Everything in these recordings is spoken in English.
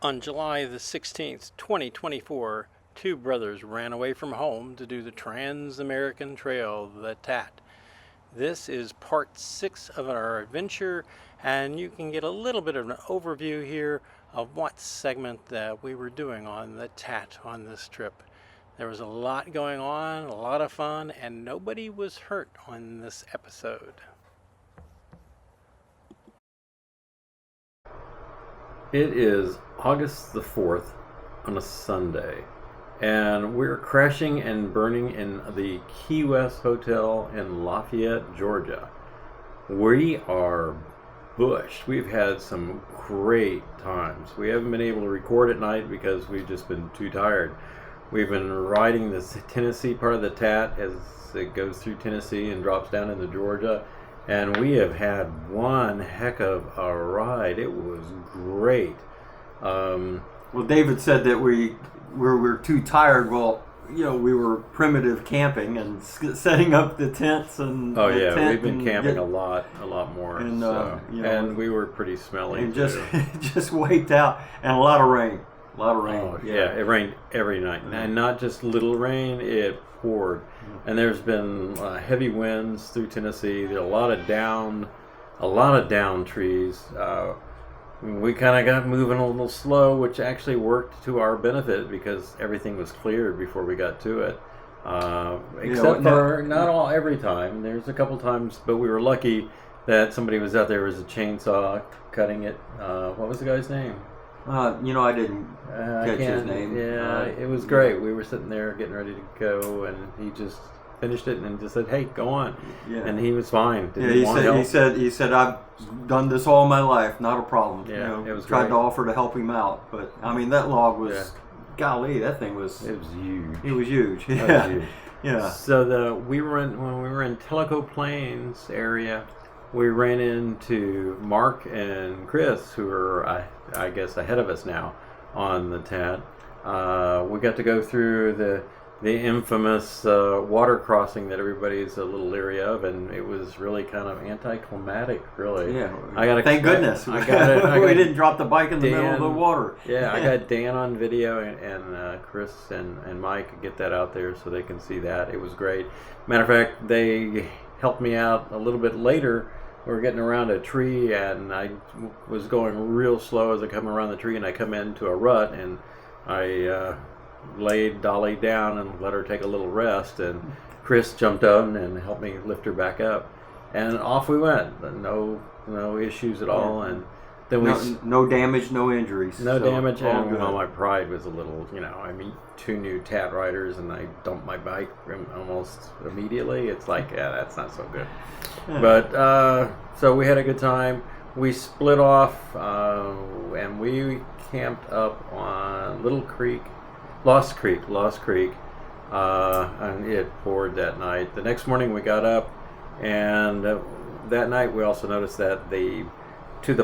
On July the 16th, 2024, two brothers ran away from home to do the TransAmerican Trail, the TAT. This is part 6 of our adventure, and you can get a little bit of an overview here of what segment that we were doing on the TAT on this trip. There was a lot going on, a lot of fun, and nobody was hurt on this episode. It is August the 4th on a Sunday, and we're crashing and burning in the Key West Hotel in Lafayette, Georgia. We are bushed. We've had some great times. We haven't been able to record at night because we've just been too tired. We've been riding the Tennessee part of the TAT as it goes through Tennessee and drops down into Georgia. And we have had one heck of a ride. It was great. Well, David said that we were too tired. Well, we were primitive camping and setting up the tents and we've been camping a lot more. And and we were pretty smelly and too. just wiped out, and a lot of rain. Oh, yeah, it rained every night, and not just little rain. It poured, and there's been heavy winds through Tennessee. There are a lot of down trees. We kind of got moving a little slow, which actually worked to our benefit because everything was cleared before we got to it. Except for not all every time. There's a couple times, but we were lucky that somebody was out there with a chainsaw cutting it. What was the guy's name? I didn't catch his name. Yeah, it was great. We were sitting there getting ready to go, and he just finished it and just said, "Hey, go on." Yeah. And he was fine. He said, "I've done this all my life, not a problem." Yeah, it was tried great. to offer to help him out, but I mean that log was, golly, that thing was. It was huge. It was huge. Yeah. It was huge. Yeah. So when we were in Tellico Plains area, we ran into Mark and Chris, who are, I guess, ahead of us now on the TAT. We got to go through the infamous water crossing that everybody's a little leery of, and it was really kind of anticlimactic, really. Yeah. Thank goodness. We didn't drop the bike in the middle of the water. Yeah, I got Dan on video, and Chris and Mike get that out there so they can see that. It was great. Matter of fact, they helped me out a little bit later. We were getting around a tree, and I was going real slow as I come around the tree, and I come into a rut, and I laid Dolly down and let her take a little rest, and Chris jumped on and helped me lift her back up, and off we went. No issues at all, and then no damage, no injuries. No damage, and my pride was a little, I meet two new TAT riders, and I dump my bike almost immediately. It's like, that's not so good. Yeah. But so we had a good time. We split off, and we camped up on Lost Creek, and it poured that night. The next morning we got up, and that night we also noticed that the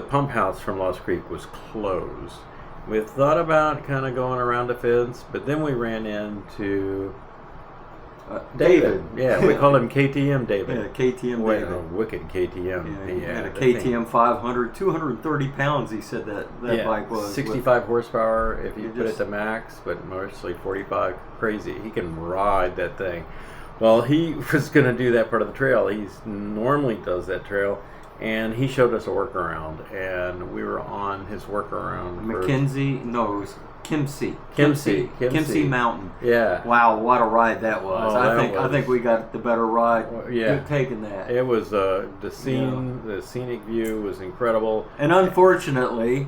pump house from Lost Creek was closed. We thought about kind of going around the fence, but then we ran into David. Yeah, we call him KTM David. Yeah, KTM David. A wicked KTM. He had a KTM 500, 230 pounds, he said that bike was. 65 horsepower if you put it to max, but mostly 45. Crazy. He can ride that thing. Well, he was going to do that part of the trail. He normally does that trail. And he showed us a workaround, and we were on his workaround. Kimsey Mountain. Yeah. Wow, what a ride that was! I think we got the better ride. Good taking that. It was the scenic view was incredible. And unfortunately,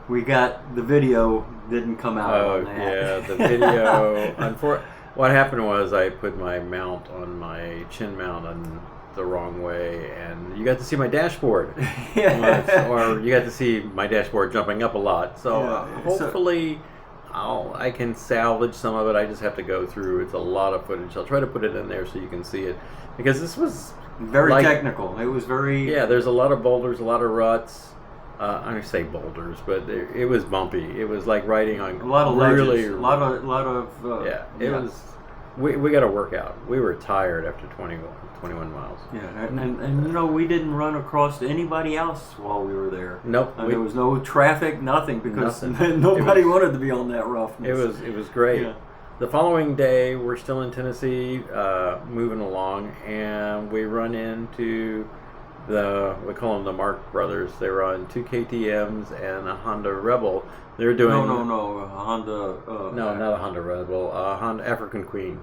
we got the video didn't come out on that. Yeah, the video. What happened was I put my mount on my chin mount on the wrong way, and you got to see my dashboard. or you got to see my dashboard jumping up a lot. So hopefully I can salvage some of it. I just have to go through. It's a lot of footage. I'll try to put it in there so you can see it, because this was very technical. It was very there's a lot of boulders, a lot of ruts. I say boulders, but it was bumpy. It was like riding on a lot of ledges. A lot of it was we got to work out. We were tired after 21 miles. Yeah, and you know, we didn't run across anybody else while we were there. Nope. There was no traffic, nothing, because Nothing. nobody wanted to be on that roughness. It was great. Yeah. The following day, we're still in Tennessee, moving along, and we run into we call them the Mark brothers. They were on 2 KTMs and a Honda Rebel. They're doing No, Honda. no, not a Honda Rebel, a Honda African Queen,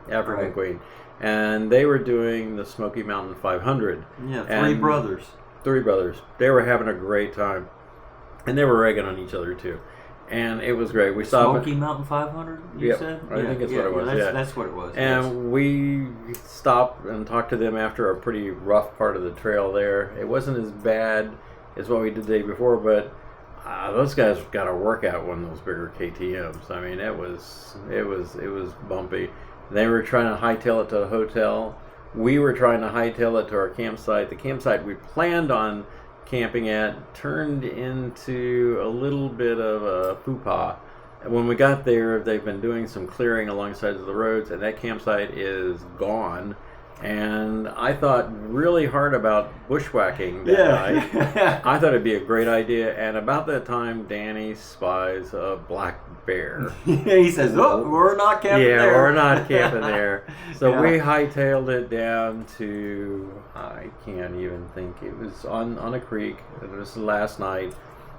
Right. Queen, and they were doing the Smoky Mountain 500. Yeah, And brothers. 3 brothers. They were having a great time, and they were ragging on each other too, and it was great. We saw Smoky Mountain 500. You Yep, said. I think that's what it was. Yeah, That's what it was. and we stopped and talked to them after a pretty rough part of the trail there. It wasn't as bad as what we did the day before, but those guys got to work out one of those bigger KTMs. I mean, it was bumpy. They were trying to hightail it to the hotel. We were trying to hightail it to our campsite. The campsite we planned on camping at turned into a little bit of a faux-pas. When we got there, they've been doing some clearing along the sides of the roads, and that campsite is gone. And I thought really hard about bushwhacking that night. I thought it'd be a great idea. And about that time, Danny spies a black bear. He says, "Oh, we're not camping there." Yeah, we're not camping there. So Yeah. we hightailed it down to, I can't even think, it was on a creek. It was last night.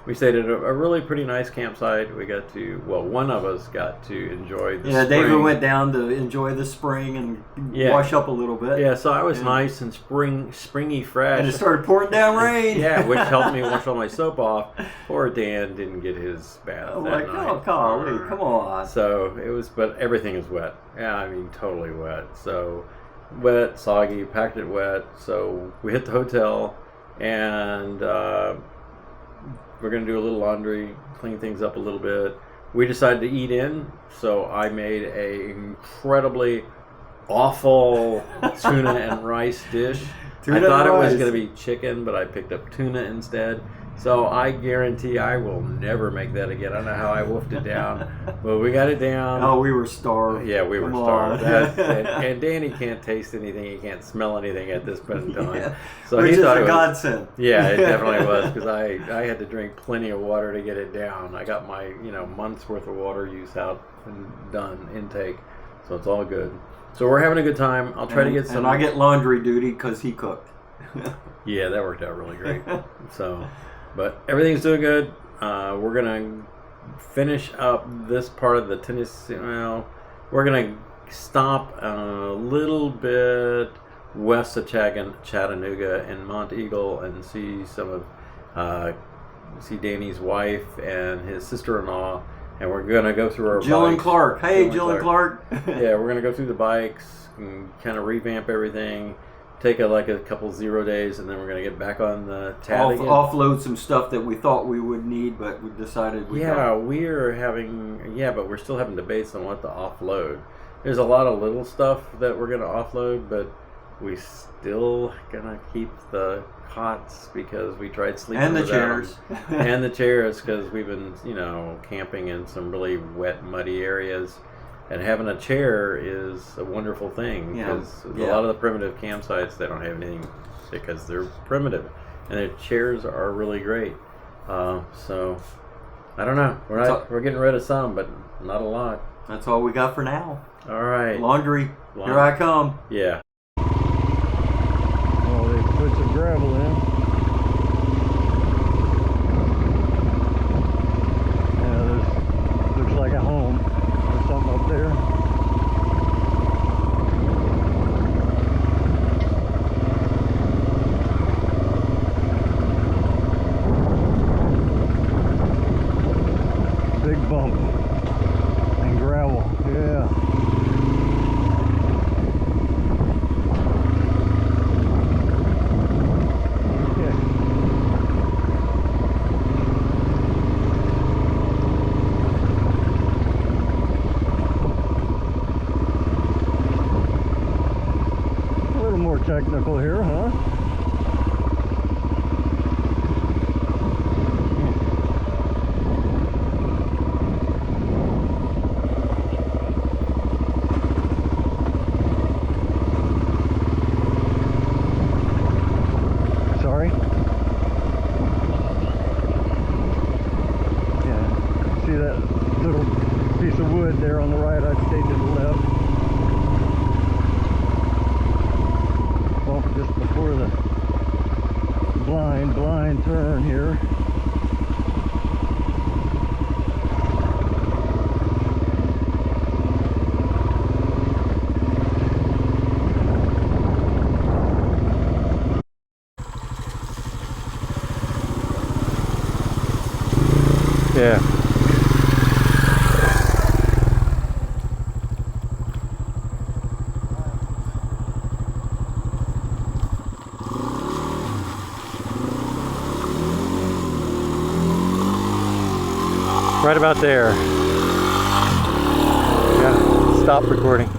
We stayed at a really pretty nice campsite. We got to, one of us got to enjoy the spring. David went down to enjoy the spring and wash up a little bit. Yeah, so I was nice and springy fresh. And it started pouring down rain. Yeah, which helped me wash all my soap off. Poor Dan didn't get his bath I'm that like, night. oh, golly, come on. So it was, but everything is wet. Yeah, I mean, totally wet. So wet, soggy, packed it wet. So we hit the hotel, and we're going to do a little laundry, clean things up a little bit. We decided to eat in, so I made a incredibly awful tuna and rice dish. I thought it was going to be chicken, but I picked up tuna instead. So I guarantee I will never make that again. I don't know how I wolfed it down, but we got it down. Oh, we were starved. Yeah, we were Come starved. on. And Danny can't taste anything. He can't smell anything at this point in time. Yeah. So Which he is thought a it was godsend. Yeah, it definitely was, because I had to drink plenty of water to get it down. I got my month's worth of water use out and done intake, so it's all good. So we're having a good time. I'll try to get some. And I get laundry duty because he cooked. Yeah, that worked out really great. So, but everything's doing good. We're gonna finish up this part of the Tennessee. Well, we're gonna stop a little bit west of Chattanooga and Mount Eagle and see some of see Danny's wife and his sister-in-law, and we're gonna go through our Jill bikes. and Clark. Hey, Jill and Clark. Yeah, we're gonna go through the bikes and kind of revamp everything. Take a couple 0 days, and then we're gonna get back on the TAT again. Offload some stuff that we thought we would need, but we decided we don't. we're having but we're still having debates on what to offload. There's a lot of little stuff that we're gonna offload, but we still gonna keep the cots because we tried sleeping And the without chairs. them. And the chairs, because we've been camping in some really wet, muddy areas. And having a chair is a wonderful thing, because a lot of the primitive campsites, they don't have anything because they're primitive, and their chairs are really great. So I don't know. We're getting rid of some, but not a lot. That's all we got for now. All right. Laundry. Here I come. Yeah. Oh, they put some gravel in. Yeah, this looks like a home. There's something up there. Big bump and gravel. Yeah. More technical here, huh? see that little piece of wood there on the right, I'd stay to the left. Bump just before the blind turn here. Yeah. Right about there. Yeah, stop recording.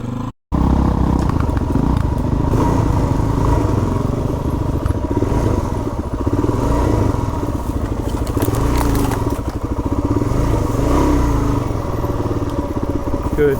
Good.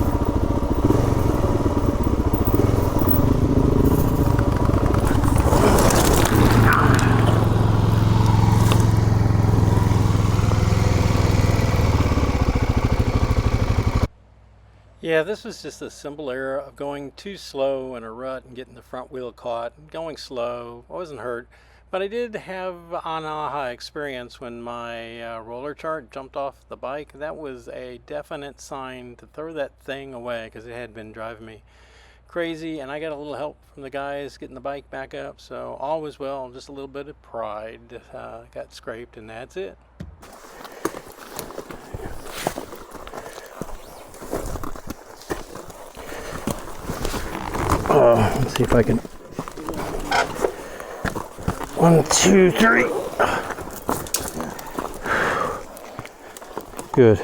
Yeah, this was just a simple error of going too slow in a rut and getting the front wheel caught. Going slow, I wasn't hurt, but I did have an aha experience when my roller chart jumped off the bike. That was a definite sign to throw that thing away because it had been driving me crazy, and I got a little help from the guys getting the bike back up, so all was well. Just a little bit of pride got scraped, and that's it. Let's see if I can. 1, 2, 3. Good.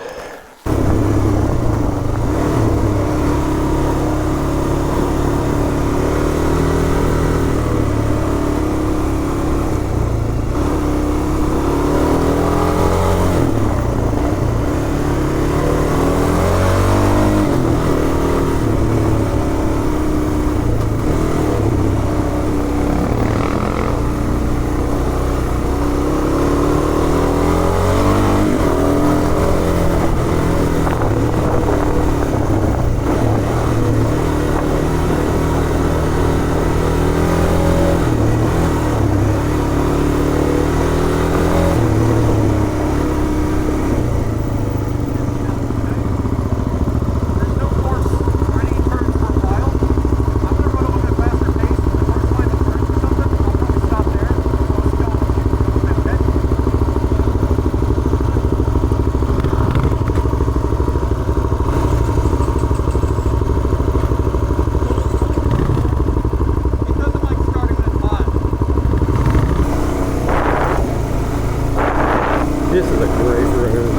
This is a great road.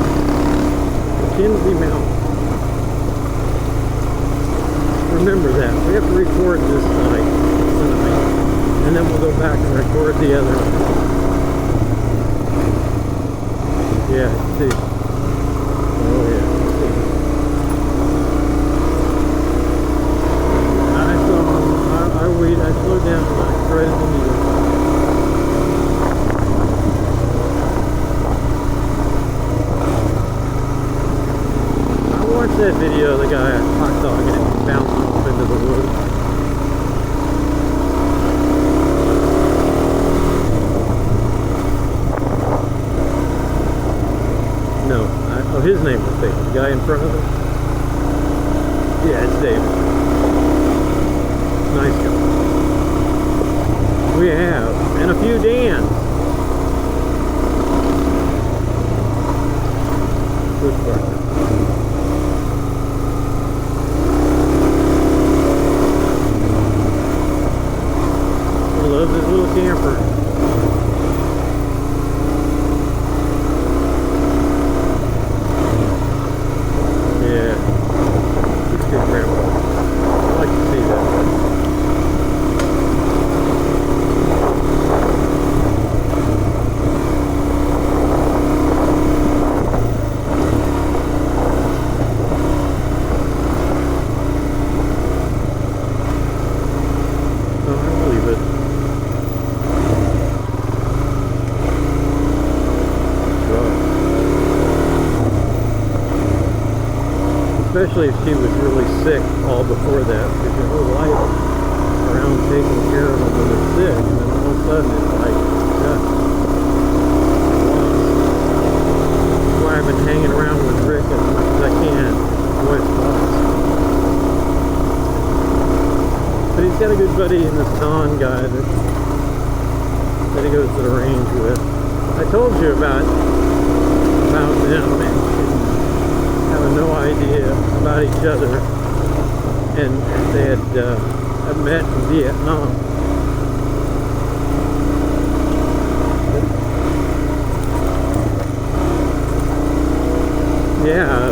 Kinsey Mountain. Remember that. We have to record this night tonight. And then we'll go back and record the other one. Yeah, see. Oh yeah, see. I slowed down and I threaded the needle. Watch that video of the guy hot dogging it and bouncing off into the woods. No, oh, his name was David. The guy in front of him? Yeah, it's David. Nice guy. We have, and a few Dans. Good partner. Loves his little camper. Yeah, he's a good grandpa. I like to see that. especially if she was really sick all before that, because your whole life around taking care of them when they're sick, and then all of a sudden it's like, yeah. That's why I've been hanging around with Rick as much as I can. Boy, it's lost. But he's got a good buddy in this Don guy that he goes to the range with. I told you about them, and having no idea about each other, and they had met in Vietnam. Yeah,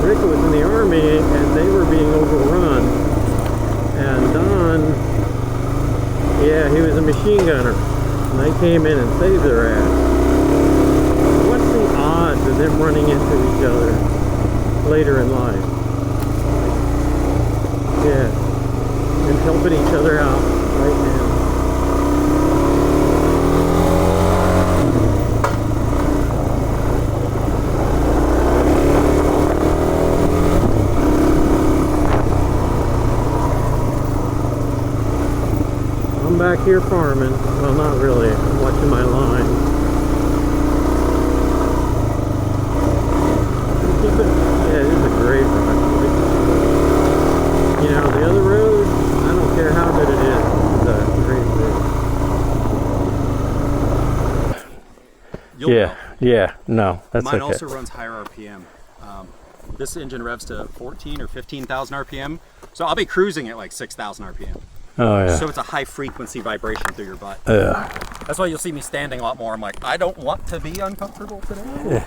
Rick was in the Army, and they were being overrun, and Don, yeah, he was a machine gunner, and they came in and saved their ass. What's the odds of them running into each other later in life? Yeah, and helping each other out right now. I'm back here farming. Well, not really. I'm watching my line. Yeah, this is a great run. You know, the other road, I don't care how good it is. It's a great road. Yeah, no, that's Mine okay. also runs higher RPM. This engine revs to 14 or 15,000 RPM, so I'll be cruising at like 6,000 RPM. Oh yeah. So it's a high frequency vibration through your butt. Yeah. That's why you'll see me standing a lot more. I'm like, I don't want to be uncomfortable today. Yeah.